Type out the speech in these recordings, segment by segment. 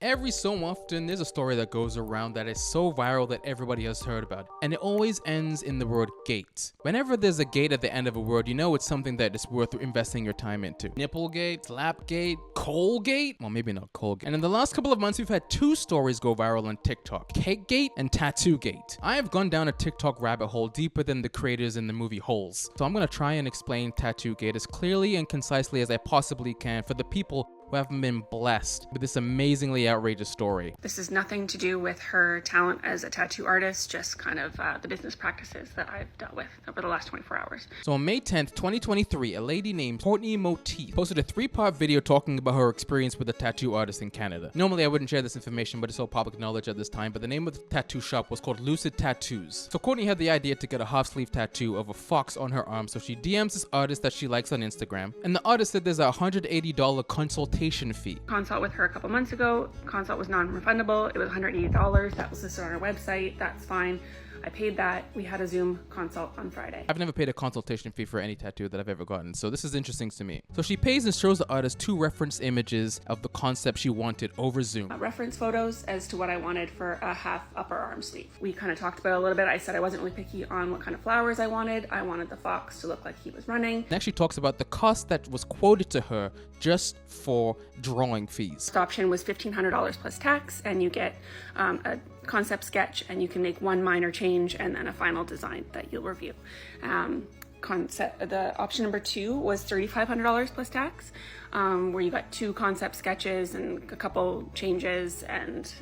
Every so often, there's a story that goes around that is so viral that everybody has heard about, and it always ends in the word gate. Whenever there's a gate at the end of a word, you know it's something that is worth investing your time into. Nipplegate, slapgate, Colgate? Well, maybe not Colgate. And in the last couple of months, we've had two stories go viral on TikTok: Cakegate and Tattoogate. I have gone down a TikTok rabbit hole deeper than the creators in the movie Holes, so I'm gonna try and explain Tattoogate as clearly and concisely as I possibly can for the people who haven't been blessed with this amazingly outrageous story. This has nothing to do with her talent as a tattoo artist, just kind of the business practices that I've dealt with over the last 24 hours. So on May 10th, 2023, a lady named cmonteith posted a 3-part video talking about her experience with a tattoo artist in Canada. Normally I wouldn't share this information, but it's all public knowledge at this time, but the name of the tattoo shop was called Lucid Tattoos. So Courtney had the idea to get a half-sleeve tattoo of a fox on her arm, so she DMs this artist that she likes on Instagram, and the artist said there's a $180 consultation fee. Consult with her a couple months ago. Consult was non-refundable. It was $180. That was listed on our website. That's fine. I paid that. We had a Zoom consult on Friday. I've never paid a consultation fee for any tattoo that I've ever gotten, so this is interesting to me. So she pays and shows the artist 2 reference images of the concept she wanted over Zoom. Reference photos as to what I wanted for a half upper arm sleeve. We kind of talked about it a little bit. I said I wasn't really picky on what kind of flowers I wanted. I wanted the fox to look like he was running. Next, she talks about the cost that was quoted to her just for drawing fees. The option was $1,500 plus tax, and you get a concept sketch, and you can make one minor change and then a final design that you'll review. The option number 2 was $3,500 plus tax, where you got 2 concept sketches and a couple changes and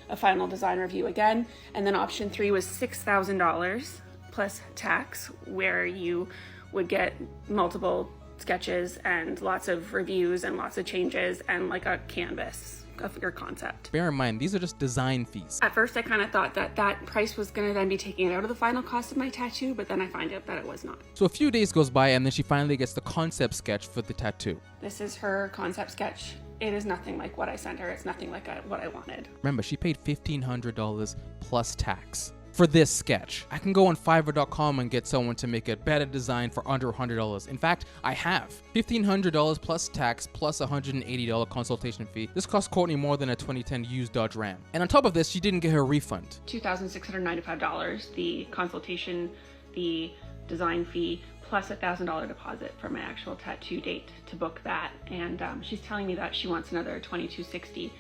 a final design review again. And then option 3 was $6,000 plus tax, where you would get multiple sketches and lots of reviews and lots of changes and like a canvas of your concept. Bear in mind, these are just design fees. At first, I kind of thought that that price was going to then be taken out of the final cost of my tattoo, but then I find out that it was not. So a few days goes by and then she finally gets the concept sketch for the tattoo. This is her concept sketch. It is nothing like what I sent her. It's nothing like what I wanted. Remember, she paid $1,500 plus tax for this sketch. I can go on Fiverr.com and get someone to make a better design for under $100. In fact, I have. $1,500 plus tax plus $180 consultation fee. This cost Courtney more than a 2010 used Dodge Ram. And on top of this, she didn't get her refund. $2,695, the consultation, the design fee, plus $1,000 deposit for my actual tattoo date to book that. And she's telling me that she wants another $2,260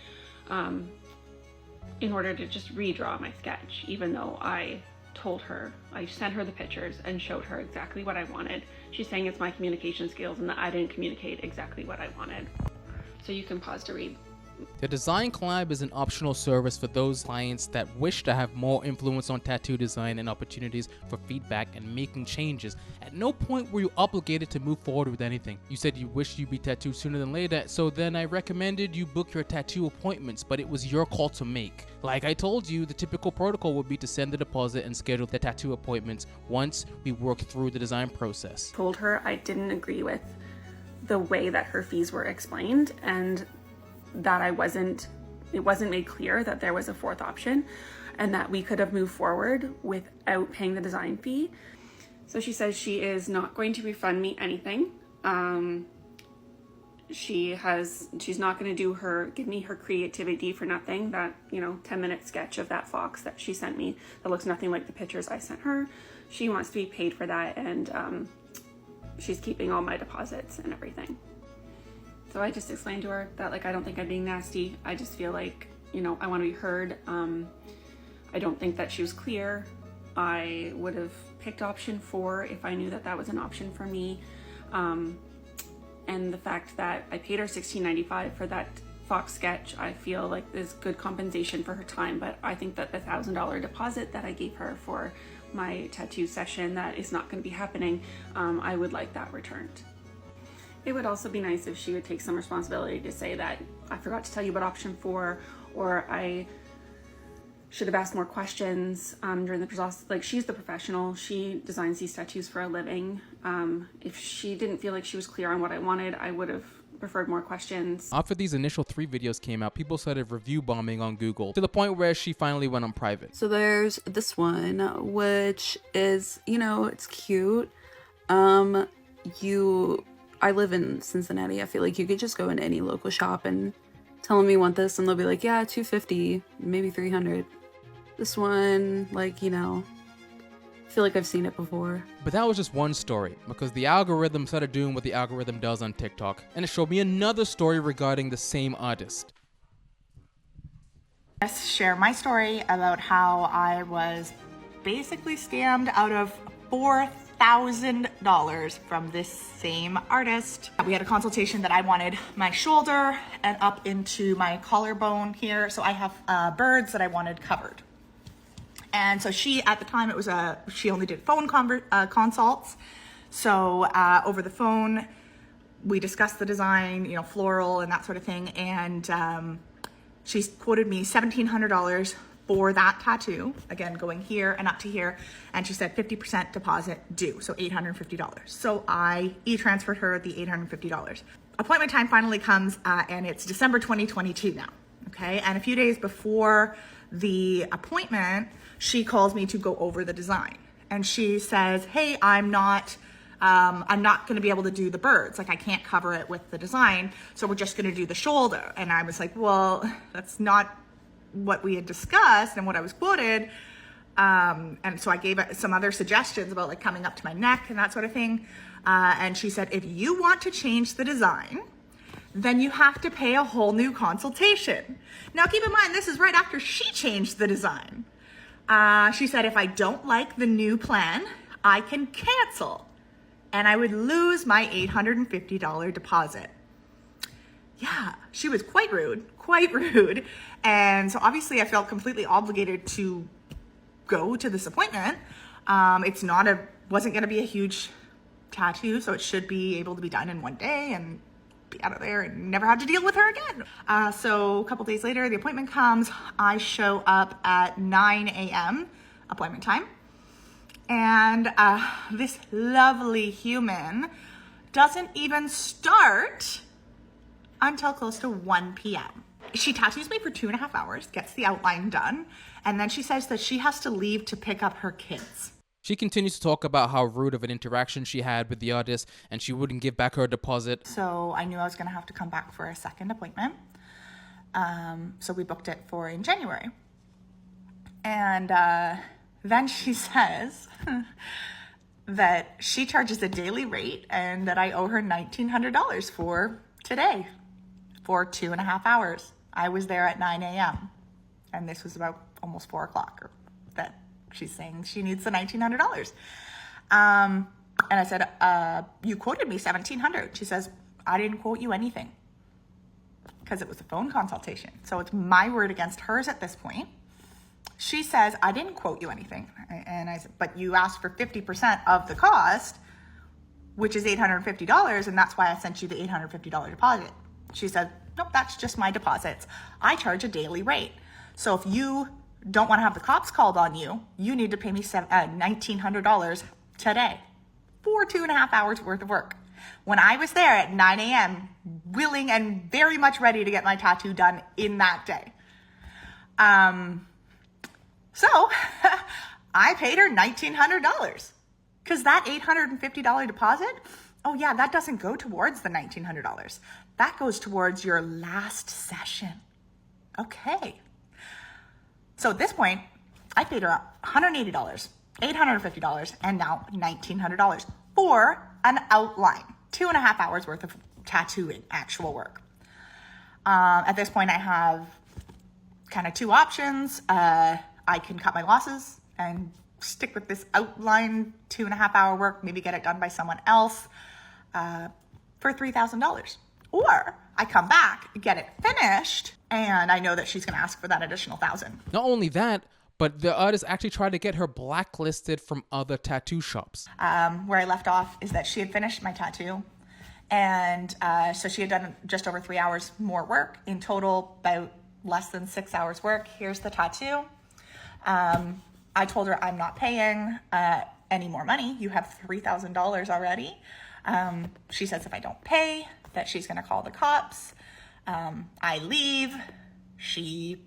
in order to just redraw my sketch, even though I told her, I sent her the pictures and showed her exactly what I wanted. She's saying it's my communication skills and that I didn't communicate exactly what I wanted. So you can pause to read. The Design Collab is an optional service for those clients that wish to have more influence on tattoo design and opportunities for feedback and making changes. At no point were you obligated to move forward with anything. You said you wished you'd be tattooed sooner than later, so then I recommended you book your tattoo appointments, but it was your call to make. Like I told you, the typical protocol would be to send the deposit and schedule the tattoo appointments once we work through the design process. Told her I didn't agree with the way that her fees were explained, and that it wasn't made clear that there was a 4th option and that we could have moved forward without paying the design fee. So she says she is not going to refund me anything. She's not going to give me her creativity for nothing. That, 10-minute sketch of that fox that she sent me that looks nothing like the pictures I sent her. She wants to be paid for that, and she's keeping all my deposits and everything. So I just explained to her that, I don't think I'm being nasty. I just feel like, I want to be heard. I don't think that she was clear. I would have picked option 4 if I knew that that was an option for me. And the fact that I paid her $1,695 for that fox sketch, I feel like is good compensation for her time. But I think that the $1,000 deposit that I gave her for my tattoo session that is not going to be happening, I would like that returned. It would also be nice if she would take some responsibility to say that I forgot to tell you about option 4, or I should have asked more questions during the process. She's the professional. She designs these tattoos for a living. If she didn't feel like she was clear on what I wanted, I would have preferred more questions. After these initial 3 videos came out, people started review bombing on Google to the point where she finally went on private. So there's this one, which is, it's cute. I live in Cincinnati. I feel like you could just go in any local shop and tell them you want this and they'll be like, yeah, 250, maybe 300. This one, like, you know, I feel like I've seen it before. But that was just one story, because the algorithm started doing what the algorithm does on TikTok, and it showed me another story regarding the same artist. Let's share my story about how I was basically scammed out of $4,000 from this same artist. We had a consultation that I wanted my shoulder and up into my collarbone here. So I have birds that I wanted covered. And so she, at the time, she only did phone consults. So over the phone, we discussed the design, you know, floral and that sort of thing. And she quoted me $1,700 for that tattoo, again, going here and up to here. And she said 50% deposit due, so $850. So I e-transferred her the $850. Appointment time finally comes, and it's December 2022 now, okay? And a few days before the appointment, she calls me to go over the design. And she says, hey, I'm not gonna be able to do the birds. Like, I can't cover it with the design, so we're just gonna do the shoulder. And I was like, well, that's not what we had discussed and what I was quoted. And so I gave some other suggestions about like coming up to my neck and that sort of thing. And she said, if you want to change the design, then you have to pay a whole new consultation. Now keep in mind, this is right after she changed the design. She said, if I don't like the new plan, I can cancel and I would lose my $850 deposit. Yeah, she was quite rude. And so obviously I felt completely obligated to go to this appointment. Wasn't gonna be a huge tattoo, so it should be able to be done in one day and be out of there and never have to deal with her again. So a couple days later, the appointment comes. I show up at 9 a.m. appointment time. And this lovely human doesn't even start until close to 1 p.m. She tattoos me for 2.5 hours, gets the outline done, and then she says that she has to leave to pick up her kids. She continues to talk about how rude of an interaction she had with the artist, and she wouldn't give back her deposit. So I knew I was gonna have to come back for a second appointment. So we booked it for in January. And then she says that she charges a daily rate and that I owe her $1,900 for today, for 2.5 hours. I was there at 9 a.m. and this was about almost 4 o'clock, or that she's saying she needs the $1,900. And I said, you quoted me $1,700. She says, I didn't quote you anything because it was a phone consultation. So it's my word against hers at this point. She says, I didn't quote you anything. And I said, but you asked for 50% of the cost, which is $850. And that's why I sent you the $850 deposit. She said, nope, that's just my deposits. I charge a daily rate. So if you don't want to have the cops called on you, you need to pay me $1,900 today for 2.5 hours worth of work. When I was there at 9 a.m., willing and very much ready to get my tattoo done in that day. So I paid her $1,900 because that $850 deposit, oh yeah, that doesn't go towards the $1,900. That goes towards your last session. Okay. So at this point, I paid her $180, $850, and now $1,900 for an outline, 2.5 hours worth of tattooing, actual work. At this point, I have kind of two options. I can cut my losses and stick with this outline 2.5 hour work, maybe get it done by someone else for $3,000. Or I come back, get it finished, and I know that she's gonna ask for that additional $1,000. Not only that, but the artist actually tried to get her blacklisted from other tattoo shops. Where I left off is that she had finished my tattoo. And so she had done just over 3 hours more work. In total, about less than 6 hours work. Here's the tattoo. I told her I'm not paying any more money. You have $3,000 already. She says if I don't pay, that she's gonna call the cops. I leave. She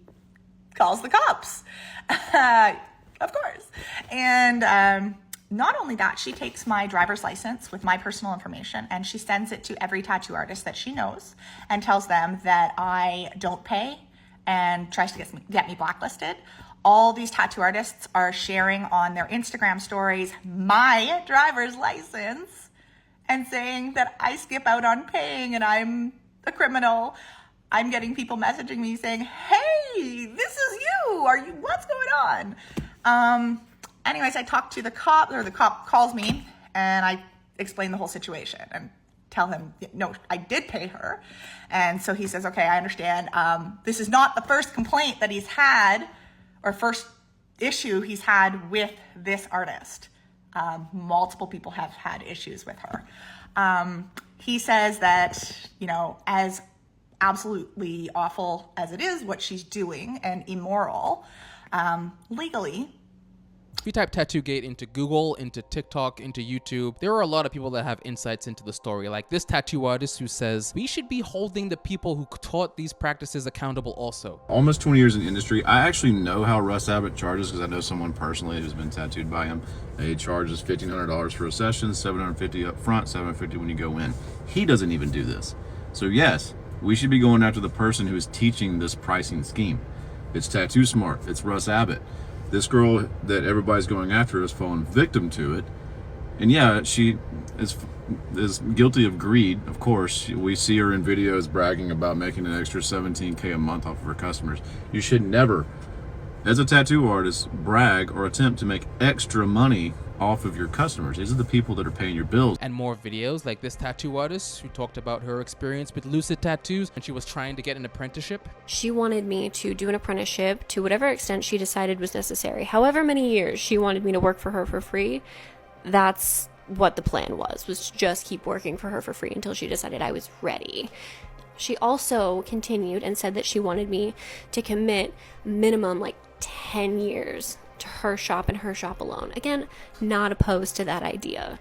calls the cops. Of course. And not only that, she takes my driver's license with my personal information and she sends it to every tattoo artist that she knows and tells them that I don't pay and tries to get me blacklisted. All these tattoo artists are sharing on their Instagram stories my driver's license and saying that I skip out on paying and I'm a criminal. I'm getting people messaging me saying, hey, this is you. What's going on? Anyways, I talked to the cop, or the cop calls me and I explain the whole situation and tell him, no, I did pay her. And so he says, okay, I understand. This is not the first complaint that he's had or first issue he's had with this artist. Multiple people have had issues with her. He says that, as absolutely awful as it is what she's doing and immoral, legally, If you type Tattoogate into Google, into TikTok, into YouTube, there are a lot of people that have insights into the story. Like this tattoo artist who says, we should be holding the people who taught these practices accountable also. Almost 20 years in the industry. I actually know how Russ Abbott charges because I know someone personally who's been tattooed by him. He charges $1,500 for a session, $750 up front, $750 when you go in. He doesn't even do this. So yes, we should be going after the person who is teaching this pricing scheme. It's Tattoo Smart. It's Russ Abbott. This girl that everybody's going after has fallen victim to it. And yeah, she is guilty of greed, of course. We see her in videos bragging about making an extra $17K a month off of her customers. You should never, as a tattoo artist, brag or attempt to make extra money off of your customers. These are the people that are paying your bills. And more videos like this tattoo artist who talked about her experience with Lucid Tattoos and she was trying to get an apprenticeship. She wanted me to do an apprenticeship to whatever extent she decided was necessary. However many years she wanted me to work for her for free, that's what the plan was to just keep working for her for free until she decided I was ready. She also continued and said that she wanted me to commit minimum 10 years to her shop and her shop alone. Again, not opposed to that idea.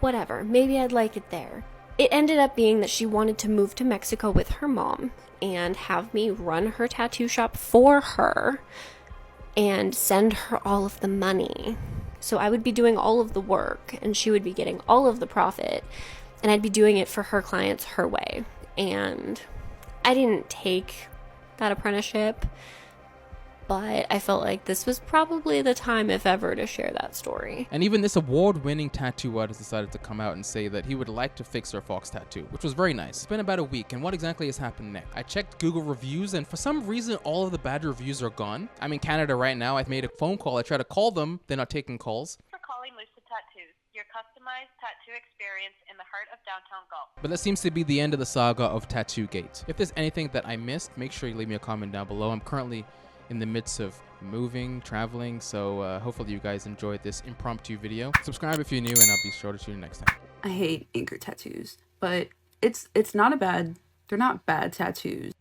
Whatever, maybe I'd like it there. It ended up being that she wanted to move to Mexico with her mom and have me run her tattoo shop for her and send her all of the money. So I would be doing all of the work and she would be getting all of the profit and I'd be doing it for her clients her way. And I didn't take that apprenticeship, but I felt like this was probably the time, if ever, to share that story. And even this award-winning tattoo artist decided to come out and say that he would like to fix her fox tattoo, which was very nice. It's been about a week, and what exactly has happened next? I checked Google reviews, and for some reason, all of the bad reviews are gone. I'm in Canada right now. I've made a phone call. I tried to call them. They're not taking calls. For calling Lucid Tattoos, your customized tattoo experience in the heart of downtown Gulf. But that seems to be the end of the saga of Tattoogate. If there's anything that I missed, make sure you leave me a comment down below. I'm currently in the midst of moving, traveling, so hopefully you guys enjoyed this impromptu video. Subscribe if you're new, and I'll be sure to see you next time. I hate anchor tattoos, but they're not bad tattoos.